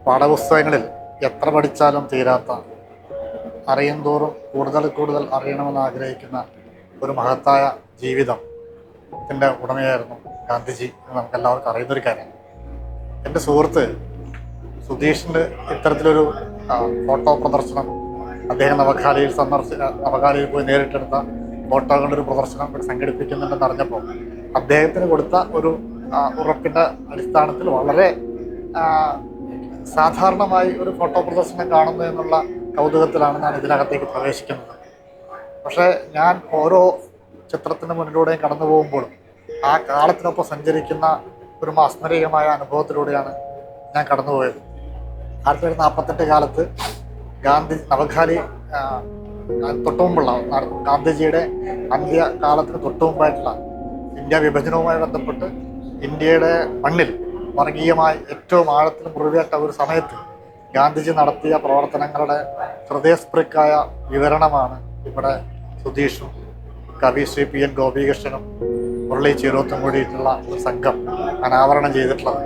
പാഠപുസ്തകങ്ങളിൽ എത്ര പഠിച്ചാലും തീരാത്ത, അറിയുന്തോറും കൂടുതൽ കൂടുതൽ അറിയണമെന്ന് ആഗ്രഹിക്കുന്ന ഒരു മഹത്തായ ജീവിതത്തിൻ്റെ ഉടമയായിരുന്നു ഗാന്ധിജി എന്ന് നമുക്കെല്ലാവർക്കും അറിയുന്നൊരു കാര്യമാണ്. എൻ്റെ സുഹൃത്ത് സുധീഷിൻ്റെ ഇത്തരത്തിലൊരു ഫോട്ടോ പ്രദർശനം അദ്ദേഹം നവഖാലിയിൽ പോയി നേരിട്ടെടുത്ത ഫോട്ടോകളുടെ ഒരു പ്രദർശനം ഇവിടെ സംഘടിപ്പിക്കുന്നുണ്ടെന്ന് അറിഞ്ഞപ്പോൾ അദ്ദേഹത്തിന് കൊടുത്ത ഒരു ഉറപ്പിൻ്റെ അടിസ്ഥാനത്തിൽ വളരെ സാധാരണമായി ഒരു ഫോട്ടോ പ്രദർശനം കാണുന്നു എന്നുള്ള കൗതുകത്തിലാണ് ഞാൻ ഇതിനകത്തേക്ക് പ്രവേശിക്കുന്നത്. പക്ഷേ ഞാൻ ഓരോ ചിത്രത്തിന് മുന്നിലൂടെയും കടന്നു പോകുമ്പോഴും ആ കാലത്തിനൊപ്പം സഞ്ചരിക്കുന്ന ഒരു മാസ്മരികമായ അനുഭവത്തിലൂടെയാണ് ഞാൻ കടന്നുപോയത്. 1948 കാലത്ത് നവഖാലി തൊട്ടുമുമ്പുള്ള ഗാന്ധിജിയുടെ അന്ത്യകാലത്തിന് തൊട്ടുമുമ്പായിട്ടുള്ള ഇന്ത്യ വിഭജനവുമായി ബന്ധപ്പെട്ട് ഇന്ത്യയുടെ മണ്ണിൽ വർഗീയമായി ഏറ്റവും ആഴത്തിൽ മുറിവേറ്റ ഒരു സമയത്ത് ഗാന്ധിജി നടത്തിയ പ്രവർത്തനങ്ങളുടെ ഹൃദയസ്പൃക്കായ വിവരണമാണ് ഇവിടെ സുധീഷും കവി ശ്രീ പി എൻ ഗോപികൃഷ്ണനും മുരളി ചീരോത്തും കൂടിയിട്ടുള്ള ഒരു സംഘം അനാവരണം ചെയ്തിട്ടുള്ളത്.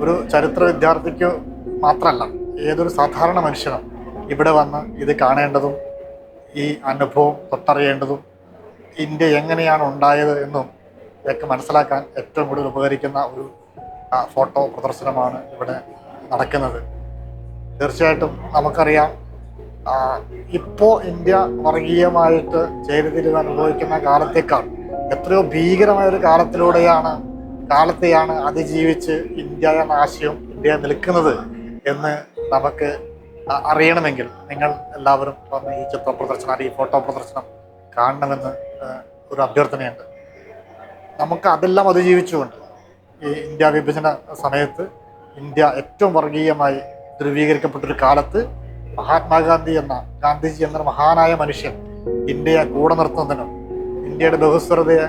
ഒരു ചരിത്ര വിദ്യാർത്ഥിക്ക് മാത്രമല്ല, ഏതൊരു സാധാരണ മനുഷ്യനും ഇവിടെ വന്ന് ഇത് കാണേണ്ടതും ഈ അനുഭവം തൊട്ടറിയേണ്ടതും ഇന്ത്യ എങ്ങനെയാണ് ഉണ്ടായത് എന്നും ഒക്കെ മനസ്സിലാക്കാൻ ഏറ്റവും കൂടുതൽ ഉപകരിക്കുന്ന ഒരു ഫോട്ടോ പ്രദർശനമാണ് ഇവിടെ നടക്കുന്നത്. തീർച്ചയായിട്ടും നമുക്കറിയാം, ഇപ്പോൾ ഇന്ത്യ വർഗീയമായിട്ട് ചേരിതിരിവ് അനുഭവിക്കുന്ന കാലത്തേക്കാൾ എത്രയോ ഭീകരമായൊരു കാലത്തെയാണ് അതിജീവിച്ച് ഇന്ത്യ എന്ന ആശയം ഇന്ത്യ നിൽക്കുന്നത് എന്ന് നമുക്ക് അറിയണമെങ്കിൽ നിങ്ങൾ എല്ലാവരും വന്ന് ഈ ചിത്ര പ്രദർശനം അല്ലെങ്കിൽ ഈ ഫോട്ടോ പ്രദർശനം കാണണമെന്ന് ഒരു അഭ്യർത്ഥനയുണ്ട്. നമുക്ക് അതെല്ലാം അതിജീവിച്ചുകൊണ്ട് ഈ ഇന്ത്യ വിഭജന സമയത്ത് ഇന്ത്യ ഏറ്റവും വർഗീയമായി ധ്രുവീകരിക്കപ്പെട്ടൊരു കാലത്ത് ഗാന്ധിജി എന്ന മഹാനായ മനുഷ്യൻ ഇന്ത്യയെ കൂടെ നിർത്തുന്നതിനും ഇന്ത്യയുടെ ബഹുസ്വരതയെ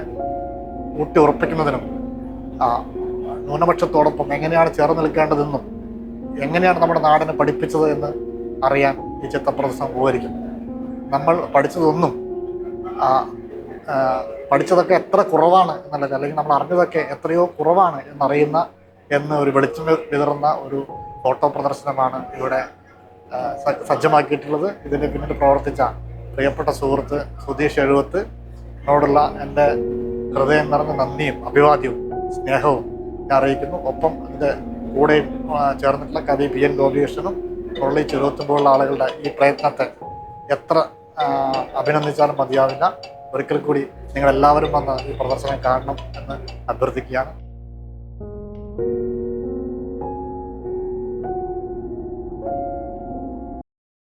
ഊട്ടി ഉറപ്പിക്കുന്നതിനും ന്യൂനപക്ഷത്തോടൊപ്പം എങ്ങനെയാണ് ചേർന്ന് നിൽക്കേണ്ടതെന്നും എങ്ങനെയാണ് നമ്മുടെ നാടിനെ പഠിപ്പിച്ചത് എന്ന് അറിയാൻ ഈ ചിത്രപ്രദർശനം ഉപകരിക്കും. നമ്മൾ പഠിച്ചതൊക്കെ എത്ര കുറവാണ് എന്നുള്ളത്, അല്ലെങ്കിൽ നമ്മൾ അറിഞ്ഞതൊക്കെ എത്രയോ കുറവാണ് എന്ന് ഒരു വെളിച്ചം വിതറുന്ന ഒരു ഫോട്ടോ പ്രദർശനമാണ് ഇവിടെ സജ്ജമാക്കിയിട്ടുള്ളത്. ഇതിന് പിന്നിൽ പ്രവർത്തിച്ച പ്രിയപ്പെട്ട സുഹൃത്ത് സുധീഷ് എഴുവത്ത് എന്നോടുള്ള എൻ്റെ ഹൃദയം നിറഞ്ഞ നന്ദിയും അഭിവാദ്യവും സ്നേഹവും ഞാൻ അറിയിക്കുന്നു. ഒപ്പം ഇതിൻ്റെ കൂടെ ചേർന്നിട്ടുള്ള കവി പി എൻ ഗോപികൃഷ്ണനും മുരളി ചീരോത്തും പോലുള്ള ആളുകളുടെ ഈ പ്രയത്നത്തെ എത്ര അഭിനന്ദിച്ചാലും മതിയാവില്ല. ഒരിക്കൽ കൂടി നിങ്ങളെല്ലാവരും വന്ന് ഈ പ്രദർശനം കാണണം എന്ന് അഭ്യർത്ഥിക്കുകയാണ്.